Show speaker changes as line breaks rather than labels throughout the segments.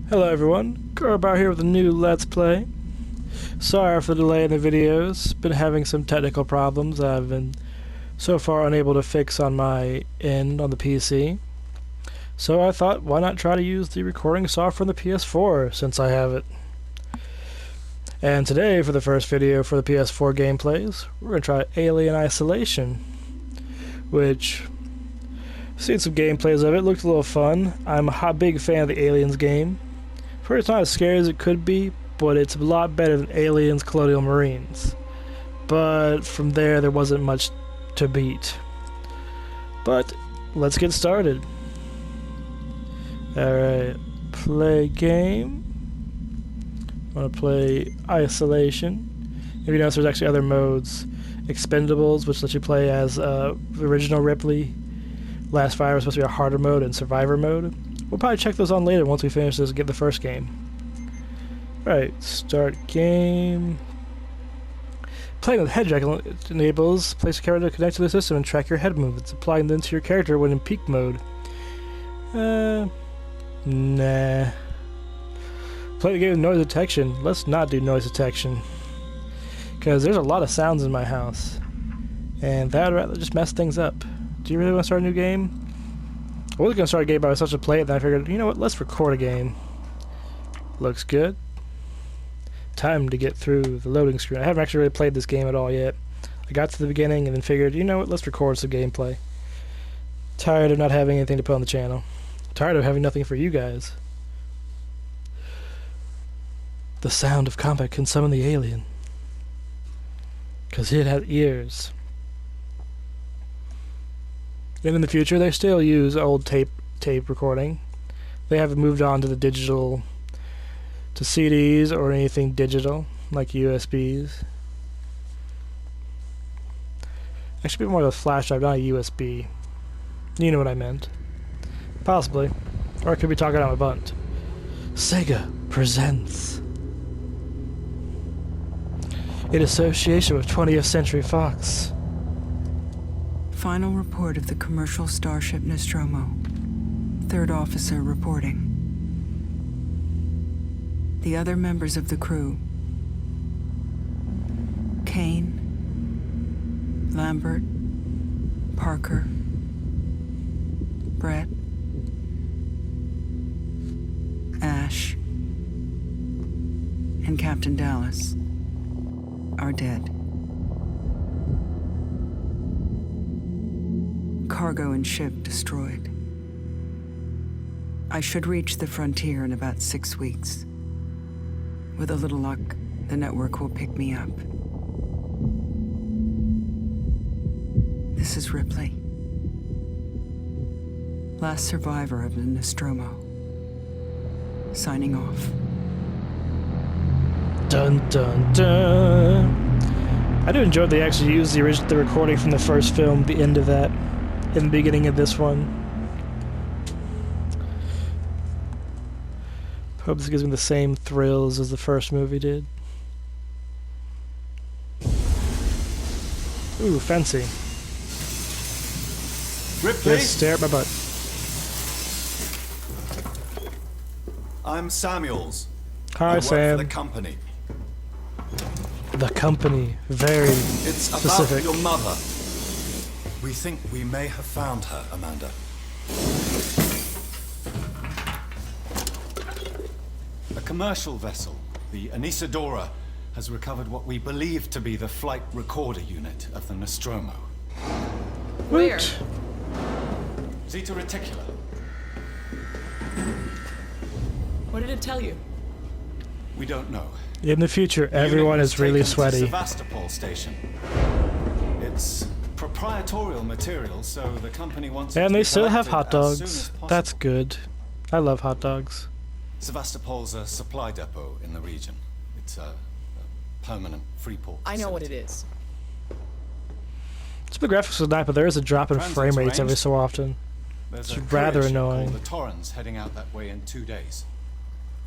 Hello everyone, Kurabara here with a new Let's Play. Sorry for the delay in the videos, been having some technical problems I've been so far unable to fix on my end on the PC. So I thought, why not try to use the recording software on the PS4 since I have it. And today, for the first video for the PS4 gameplays, we're going to try Alien Isolation, which seen some gameplays of it, looked a little fun. I'm a big fan of the Aliens game. First, it's not as scary as it could be, but it's a lot better than Aliens Colonial Marines. But from there wasn't much to beat. But let's get started. Alright, play game. I want to play Isolation. If you notice, there's actually other modes. Expendables, which lets you play as the original Ripley. Last Fire was supposed to be a harder mode, and Survivor mode. We'll probably check those on later once we finish this and get the first game. Right, start game. Playing with head track enables place your character to connect to the system and track your head movements, applying them to your character when in peak mode. Nah. Play the game with noise detection. Let's not do noise detection, because there's a lot of sounds in my house, and that would rather just mess things up. Do you really want to start a new game? I was going to start a game, but I was such a play it, then I figured, you know what, let's record a game. Looks good. Time to get through the loading screen. I haven't actually really played this game at all yet. I got to the beginning and then figured, you know what, let's record some gameplay. Tired of not having anything to put on the channel. Tired of having nothing for you guys. The sound of combat can summon the alien, 'cause it had ears. And in the future, they still use old tape recording. They haven't moved on to the digital, to CDs or anything digital, like USBs. Actually, more of a flash drive, not a USB. You know what I meant. Possibly. Or I could be talking out my butt. Sega presents, in association with 20th Century Fox,
Final report of the commercial starship Nostromo. Third officer reporting. The other members of the crew: Kane, Lambert, Parker, Brett, Ash, and Captain Dallas are dead. Cargo and ship destroyed. I should reach the frontier in about 6 weeks. With a little luck, the network will pick me up. This is Ripley, last survivor of the Nostromo, signing off.
Dun dun dun. I do enjoy they actually use the recording from the first film, the end of that, in the beginning of this one. Hope this gives me the same thrills as the first movie did. Ooh, fancy.
Ripley?
Just stare at my butt.
I'm Samuels.
Hi,
I work
Sam.
for the company.
The company. Very
It's
specific.
about your mother. We think we may have found her, Amanda. A commercial vessel, the Anisadora, has recovered what we believe to be the flight recorder unit of the Nostromo.
Where?
Zeta Reticula.
What did it tell you?
We don't know.
In the future,
The
everyone
unit
is
was
really
taken to
sweaty.
Sevastopol station. It's proprietarial material, so the company wants it
And
to
they
be
still have
collected
hot
as soon
dogs.
as possible.
That's good. I love hot dogs.
Sevastopol's a supply depot in the region. It's a permanent free port.
I know what it
facility.
is.
Some of the graphics are nice, but there is a drop in
Transit's
frame rates every
arranged.
so often.
There's
It's
a
rather
courier ship
annoying.
called the Torrens heading out that way in 2 days.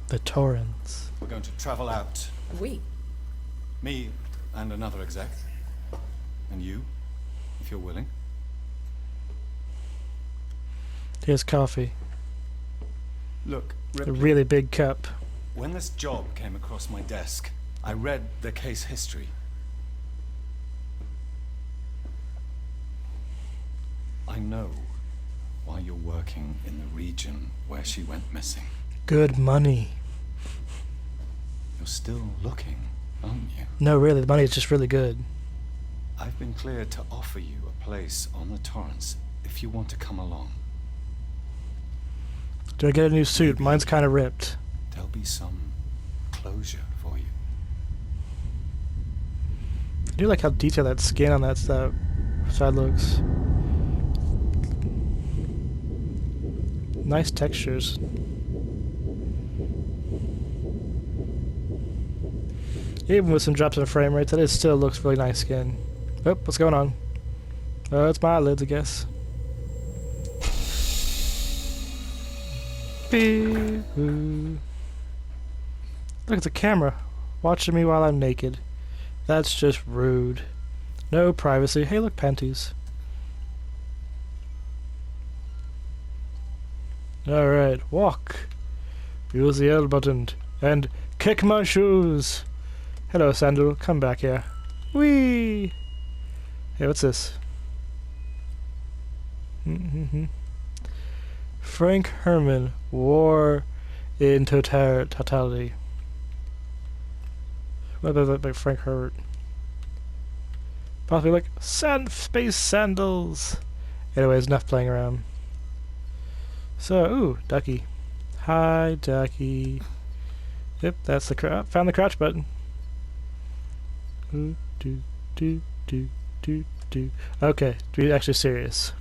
The torrents.
We're going to travel out.
We.
Me and another exec. And you, if you're willing.
Here's coffee.
Look,
A
Ripley,
really big cup.
when this job came across my desk, I read the case history. I know why you're working in the region where she went missing.
Good money.
You're still looking, aren't you?
No, really, the money is just really good.
I've been cleared to offer you a place on the Torrance if you want to come along.
Do I get a new suit? Mine's kind of ripped.
There'll be some closure for you.
I do like how detailed that skin on that side looks. Nice textures. Even with some drops in the frame rate, it still looks really nice skin. Oh, what's going on? It's my eyelids, I guess. Boo. Look at the camera, watching me while I'm naked. That's just rude. No privacy. Hey, look, panties. Alright, walk. Use the L button. And kick my shoes. Hello, Sandal. Come back here. Whee! Hey, what's this? Frank Herman. War in totality. What does that like Frank Herbert? Possibly like space sandals. Anyways, enough playing around. So, ooh, Ducky. Hi, Ducky. Yep, that's the found the crouch button. Ooh, do. Okay, to be actually serious.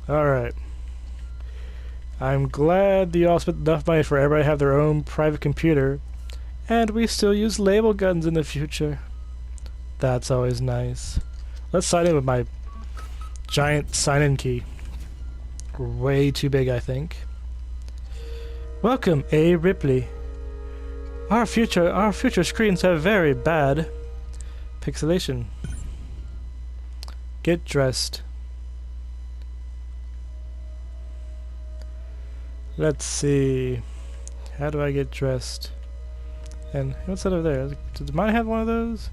Alright. I'm glad you all spent enough money for everybody to have their own private computer, and we still use label guns in the future. That's always nice. Let's sign in with my giant sign-in key. Way too big, I think. Welcome, A. Ripley. Our future screens have very bad pixelation. Get dressed. Let's see. How do I get dressed? And what's that over there? Does mine have one of those?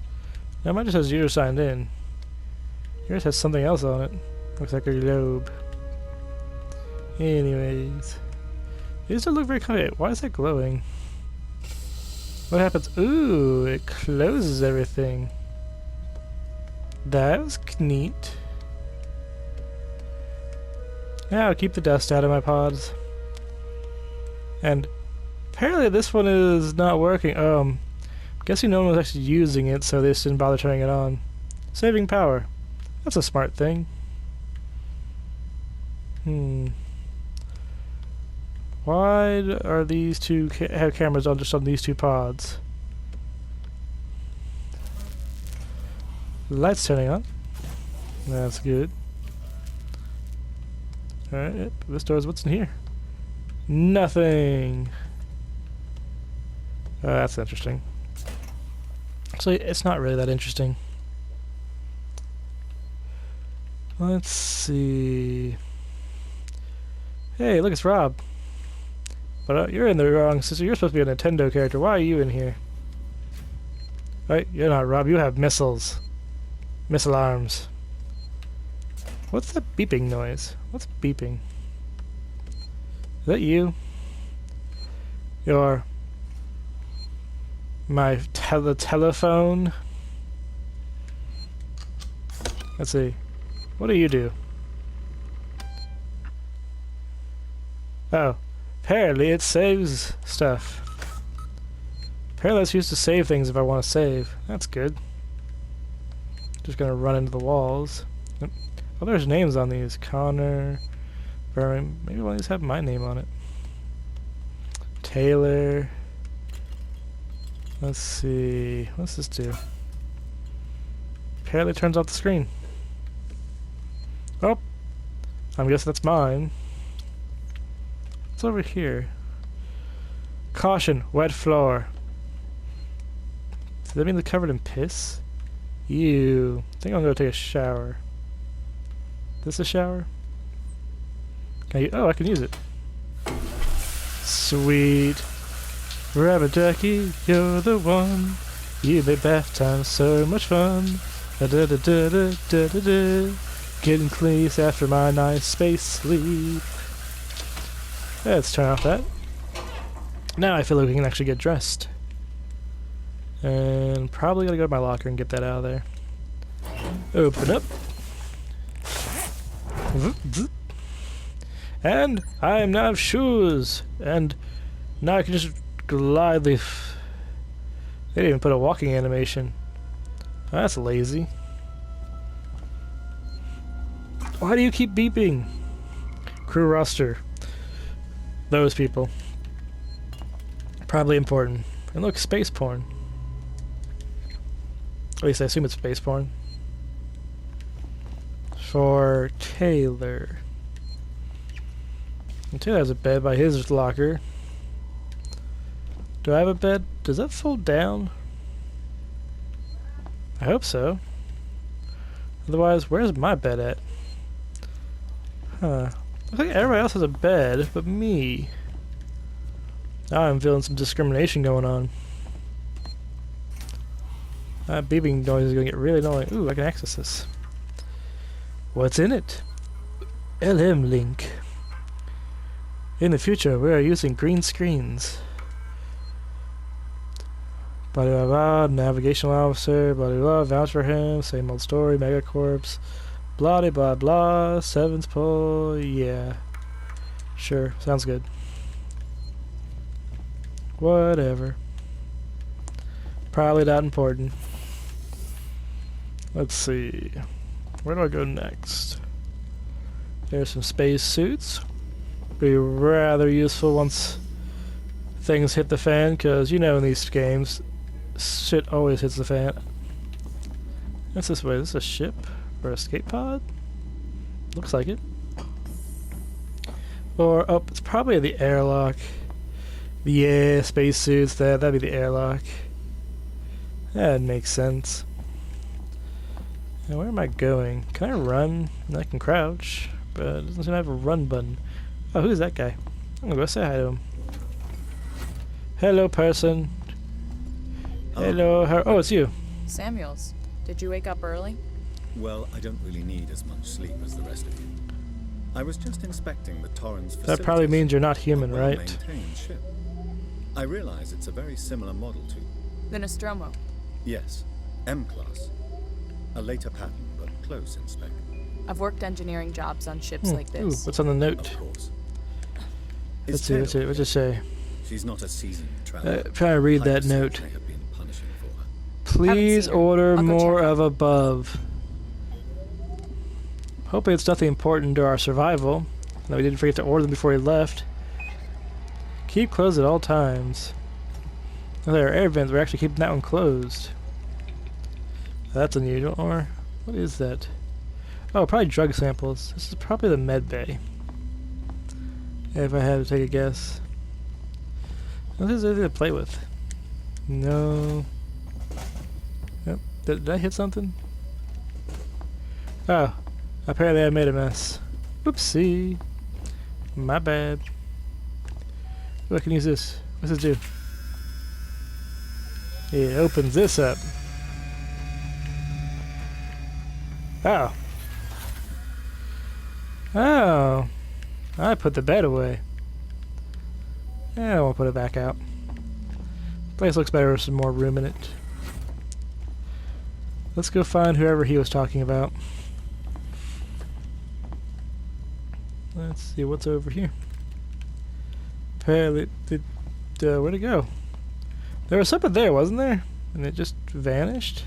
No, mine just has user signed in. Yours has something else on it. Looks like a globe. Anyways. These don't look very comfy. Why is that glowing? What happens? Ooh, it closes everything. That was neat. Yeah, I'll keep the dust out of my pods. And apparently this one is not working. I'm guessing no one was actually using it, so they just didn't bother turning it on. Saving power. That's a smart thing. Why are these two have cameras on just on these two pods? The light's turning on. That's good. Alright, yep. This door's what's in here? Nothing. That's interesting. Actually, it's not really that interesting. Let's see. Hey, look, it's Rob. But you're in the wrong system. You're supposed to be a Nintendo character. Why are you in here? Right, you're not Rob. You have missiles. Missile arms. What's that beeping noise? What's beeping? Is that you? You're my telephone. Let's see. What do you do? Oh, apparently it saves stuff. Apparently it's used to save things if I want to save. That's good. Just gonna run into the walls. Oh, there's names on these. Connor. Berman. Maybe one of these have my name on it. Taylor. Let's see. What's this do? Apparently it turns off the screen. Oh! I'm guessing that's mine. What's over here? Caution, wet floor. Does that mean they're covered in piss? Ew. I think I'm gonna take a shower. This a shower? Can I, oh, I can use it. Sweet rubber ducky, you're the one. You make bath time so much fun. Da da da da da da da da. Getting clean after my nice space sleep. Let's turn off that. Now I feel like we can actually get dressed. And probably gotta go to my locker and get that out of there. Open up. And I am now of shoes. And now I can just glide the... They didn't even put a walking animation. Oh, that's lazy. Why do you keep beeping? Crew roster. Those people. Probably important. And look, space porn. At least I assume it's space porn. For Taylor. And Taylor has a bed by his locker. Do I have a bed? Does that fold down? I hope so. Otherwise, where's my bed at? Huh. Looks like everybody else has a bed, but me. Now I'm feeling some discrimination going on. That beeping noise is gonna get really annoying. Ooh, I can access this. What's in it? LM link. In the future, we are using green screens. Blah blah blah, navigational officer, blah blah blah, vouch for him, same old story, megacorps, blah blah blah blah, seventh pole, yeah. Sure, sounds good. Whatever. Probably not important. Let's see. Where do I go next? There's some space suits. Be rather useful once things hit the fan, because you know in these games, shit always hits the fan. What's this way? Is this a ship? Or a escape pod? Looks like it. Or, oh, it's probably the airlock. Yeah, spacesuits, that'd be the airlock. That makes sense. Now, where am I going? Can I run? I can crouch, but it doesn't seem to have a run button. Oh, who's that guy? I'm gonna go say hi to him. Hello, person. Hello, oh, it's you.
Samuels, did you wake up early?
Well, I don't really need as much sleep as the rest of you. I was just inspecting the Torrens facilities.
That probably means you're not human,
A
right?
well-maintained ship. I realize it's a very similar model to...
The Nostromo.
Yes, M-Class. A later pattern, but close in spec.
I've worked engineering jobs on ships like
Ooh,
this.
what's on the note?
Of course.
Let's see, what's it say?
She's not a seasoned traveler.
Try to read that
I
note.
certainly have been punishing for her.
Please
seen her.
order
I'll go
more
check.
of above. Hoping it's nothing important to our survival. That we didn't forget to order them before we left. Keep closed at all times. Oh, there are air vents. We're actually keeping that one closed. That's unusual. Or, what is that? Oh, probably drug samples. This is probably the med bay. If I had to take a guess. What is there to play with? No. Yep. Did I hit something? Oh. Apparently I made a mess. Whoopsie. My bad. Oh, I can use this. What's this do? It opens this up. Oh. Oh. I put the bed away. Yeah, I won't put it back out. Place looks better with some more room in it. Let's go find whoever he was talking about. Let's see what's over here. Apparently, where'd it go? There was something there, wasn't there? And it just vanished?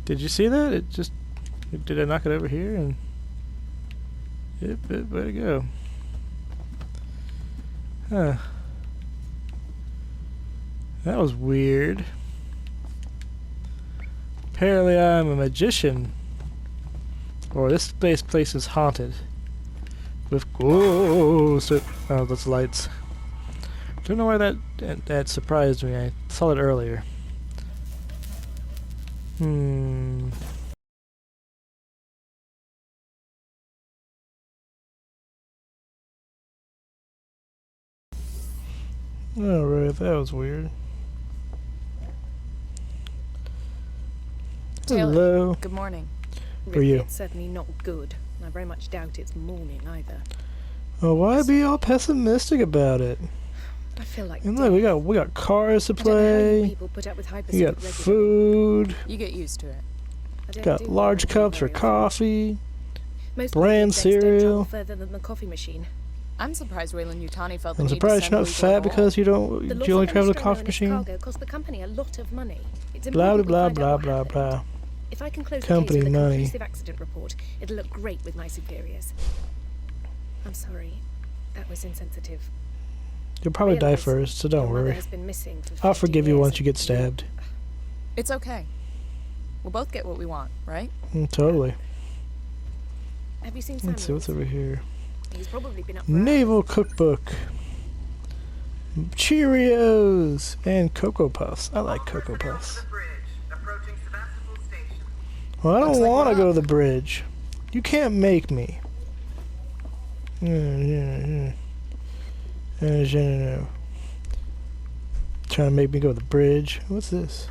Did you see that? It just... Did I knock it over here? And... where'd it go? Huh. That was weird. Apparently I'm a magician. Or this place is haunted. With ghosts. Oh, those lights. Don't know why that surprised me. I saw it earlier. Alright, that was weird.
Taylor,
Hello.
good morning.
For you.
It's certainly not good. I very much doubt it's morning either.
Oh, why be all pessimistic about it?
I feel like
And look, we got cars to
I don't know how you
play.
people put up with
We
hyperspeed
got
regularly.
food.
You get used to it.
I don't
Got
do
large
hyperspeed
cups for
very often.
coffee.
Most
brand
people don't
cereal.
travel further than the coffee machine.
I'm surprised Wayland Yutani felt the
I'm
need to
surprised
send
you're not
Weaver
fat
along.
because you
The
don't.
loss
You only
of
travel the
Nostromo
coffee
and its
machine.
cargo cost the company a lot of money. It's
Blah
important we
blah
find
blah
out
blah
what
blah
happened.
blah.
If I can close
Company
the case with a
money.
conclusive accident report, it'll look great with my superiors. I'm sorry. That was insensitive.
You'll probably die
Realize
first, so don't
your mother
worry.
has been missing for
I'll
50
forgive you
years
once you get
and
stabbed.
It's okay. We'll both get what we want, right?
Totally.
Have you seen
Let's see what's
Samuels?
over here.
He's probably been up for
Naval
hours.
Cookbook. Cheerios and Cocoa Puffs. I like Cocoa Puffs. Well, I
Looks
don't
like
want to
we're
go
up.
to the bridge. You can't make me. Trying to make me go to the bridge. What's this?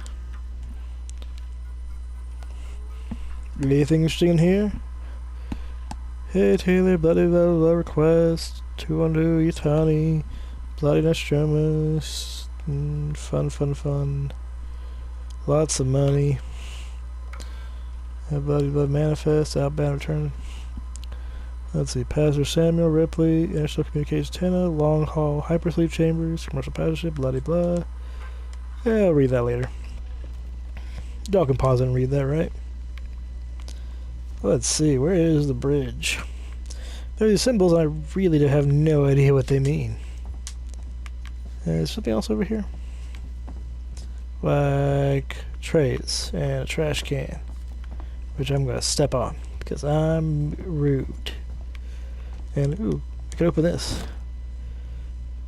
Anything interesting in here? Hey Taylor, bloody blah blah request. 212 Yutani. Bloody Nostromus. Fun. Lots of money. Bloody blah manifest. Outbound return. Let's see. Passenger Samuel Ripley. International Communications Antenna. Long haul hypersleep chambers. Commercial passenger ship. Bloody blah. Yeah, I'll read that later. Y'all can pause it and read that, right? Let's see. Where is the bridge? There are these symbols, and I really have no idea what they mean. There's something else over here. Like trays and a trash can, which I'm going to step on because I'm rude. And ooh, I can open this.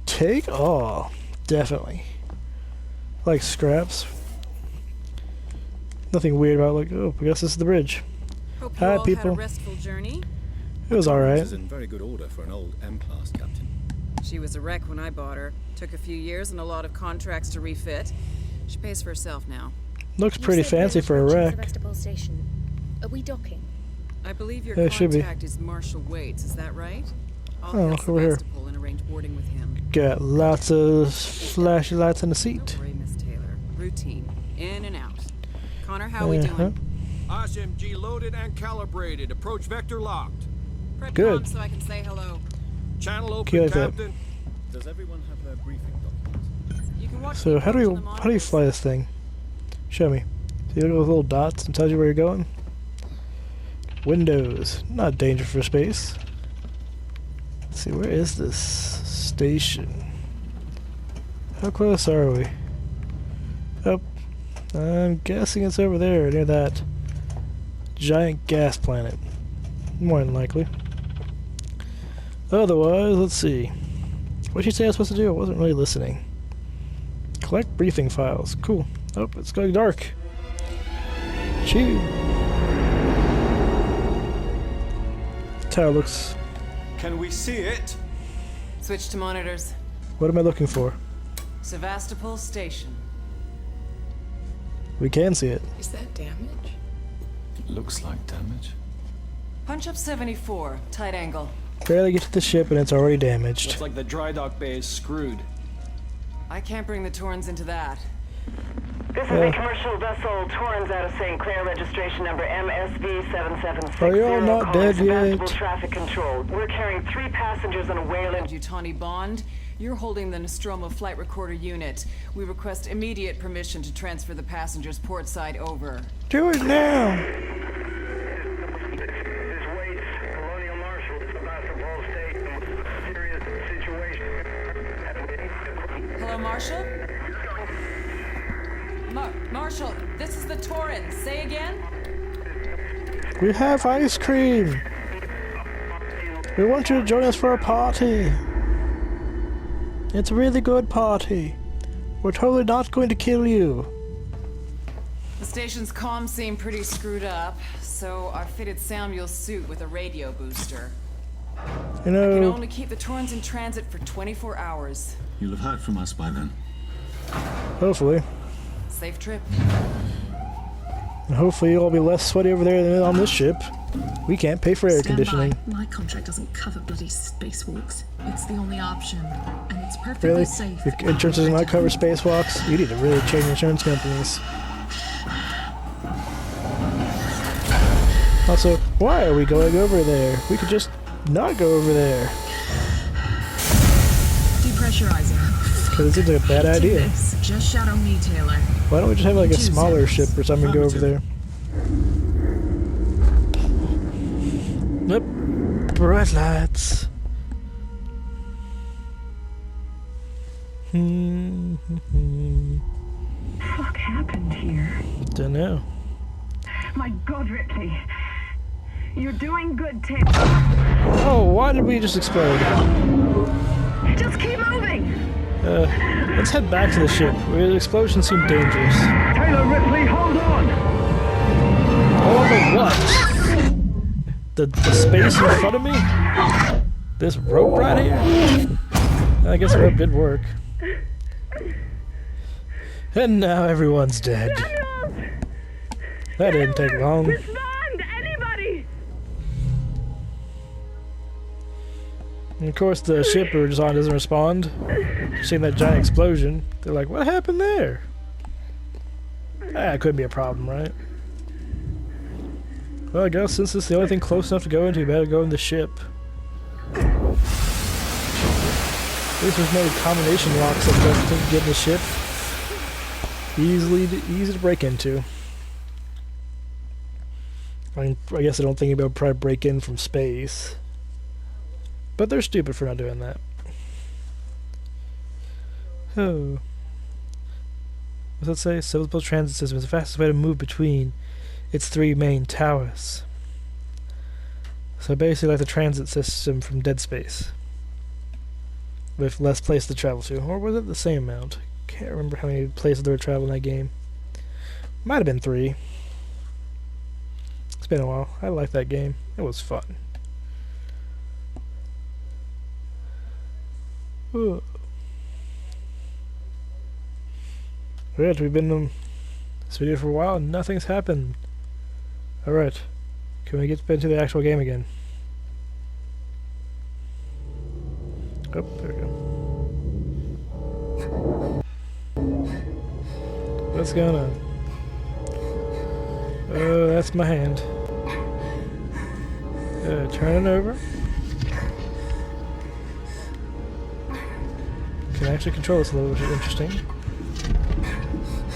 Take all. Definitely. Like scraps. Nothing weird about like, oh, I guess this is the bridge.
Hope you
Hi,
all
people.
had a restful journey.
It was
This
alright.
is in very good order for an old M-class captain.
She was a wreck when I bought her. Took a few years and a lot of contracts to refit. She pays for herself now.
Looks
You
pretty
said we're
fancy for a
approaching
wreck.
Sebastopol Station. Are we docking?
I believe your
Yeah, it should be.
contact is Marshall Waits, is that right? I'll
Oh,
hail
look over here.
Sebastopol and arrange boarding with him.
Got lots of flashy lights in the seat.
Don't worry, Miss Taylor. Routine. In and out. Connor, how we doing?
SMG loaded and calibrated. Approach vector locked.
Prep
Good.
comm so I can say hello.
Channel open,
Okay, like that.
Captain.
Does everyone have their briefing documents?
You can watch
So
the
how do
approach
you
on the
how do you
monitors.
fly this thing? Show me. See, look at those little dots and tells you where you're going. Windows, not dangerous for space. Let's see, where is this station? How close are we? Oh, I'm guessing it's over there near that giant gas planet. More than likely. Otherwise, let's see. What did you say I was supposed to do? I wasn't really listening. Collect briefing files. Cool. Oh, it's going dark. Chew. Tower looks...
Can we see it?
Switch to monitors.
What am I looking for?
Sevastopol Station.
We can see it.
Is that damage?
Looks like damage.
Punch up 74. Tight angle.
Barely get to the ship and it's already damaged.
Looks like the dry dock bay is screwed.
I can't bring the Torrens into that.
This is a commercial vessel Torrens out of St. Clair, registration number MSV7760.
Are y'all not
calling
dead
Sebastopol
yet?
Traffic Control. We're carrying 3 passengers on a Wayland.
Yutani Bond, you're holding the Nostromo flight recorder unit. We request immediate permission to transfer the passengers port side over.
Do it now!
This Waits, Colonial Marshal, Sebastopol Station. Serious situation.
Hello, Marshall? Marshall, this is the Torrens. Say again?
We have ice cream! We want you to join us for a party! It's a really good party. We're totally not going to kill you.
The station's comms seem pretty screwed up, so I fitted Samuel's suit with a radio booster.
You
I can
know,
only keep the Torrens in transit for 24 hours.
You'll have heard from us by then.
hopefully.
Safe trip.
And hopefully you'll all be less sweaty over there than on this ship. We can't pay for air conditioning.
My contract doesn't cover bloody spacewalks. It's the only option, and it's perfectly
Really?
safe.
Your insurance does not cover spacewalks? You need to really change insurance companies. Also, why are we going over there? We could just not go over there.
Depressurizing.
Because it seems like a bad idea.
Just shadow me, Taylor.
Why don't we just have like a smaller ship or something and go over there? Nope. Bright lights.
What happened here?
Don't know.
My God, Ripley. You're doing good, Tim.
Oh, why did we just explode?
Just keep moving.
Let's head back to the ship. The explosion seemed dangerous.
Taylor, Ripley, hold on.
Hold on, what? The space in front of me? This rope right here? I guess the rope did work. And now everyone's dead. That didn't take long.
Respond, anybody.
And of course the ship we were just on doesn't respond. Seeing that giant explosion, they're like, what happened there? Ah, it couldn't be a problem, right? Well, I guess since it's the only thing close enough to go into, you better go in the ship. At least there's no combination locks that don't get in the ship. Easy to break into. I guess I don't think anybody would probably break in from space. But they're stupid for not doing that. Oh. What's that say? Civil transit system is the fastest way to move between its 3 main towers. So basically like the transit system from Dead Space. With less place to travel to. Or was it the same amount? Can't remember how many places there were traveling in that game. Might have been 3. It's been a while. I liked that game. It was fun. Ooh. Alright, we've been in this video for a while and nothing's happened. Alright. Can we get into the actual game again? Oh, there we go. What's going on? Oh, that's my hand. Turn it over. Can actually control this a little, which is interesting.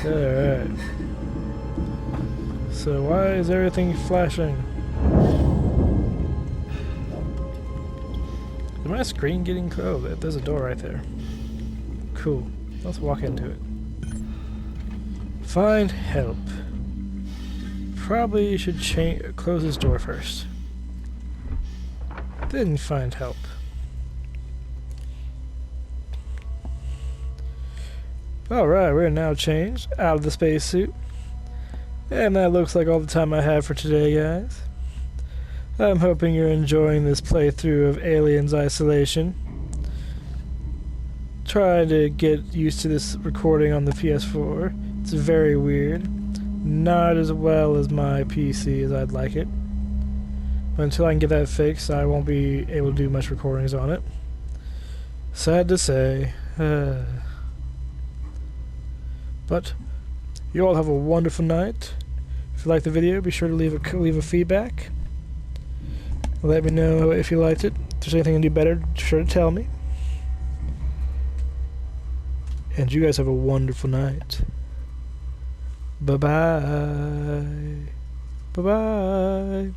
Alright. So why is everything flashing? Is my screen getting close? Oh, there's a door right there. Cool. Let's walk into it. Find help. Probably should close this door first. Then find help. Alright, we're now changed out of the spacesuit. And that looks like all the time I have for today, guys. I'm hoping you're enjoying this playthrough of Aliens Isolation. Trying to get used to this recording on the PS4. It's very weird. Not as well as my PC as I'd like it. But until I can get that fixed, I won't be able to do much recordings on it. Sad to say. But you all have a wonderful night. If you liked the video, be sure to leave a feedback. Let me know if you liked it. If there's anything I can do better, be sure to tell me. And you guys have a wonderful night. Bye-bye. Bye-bye.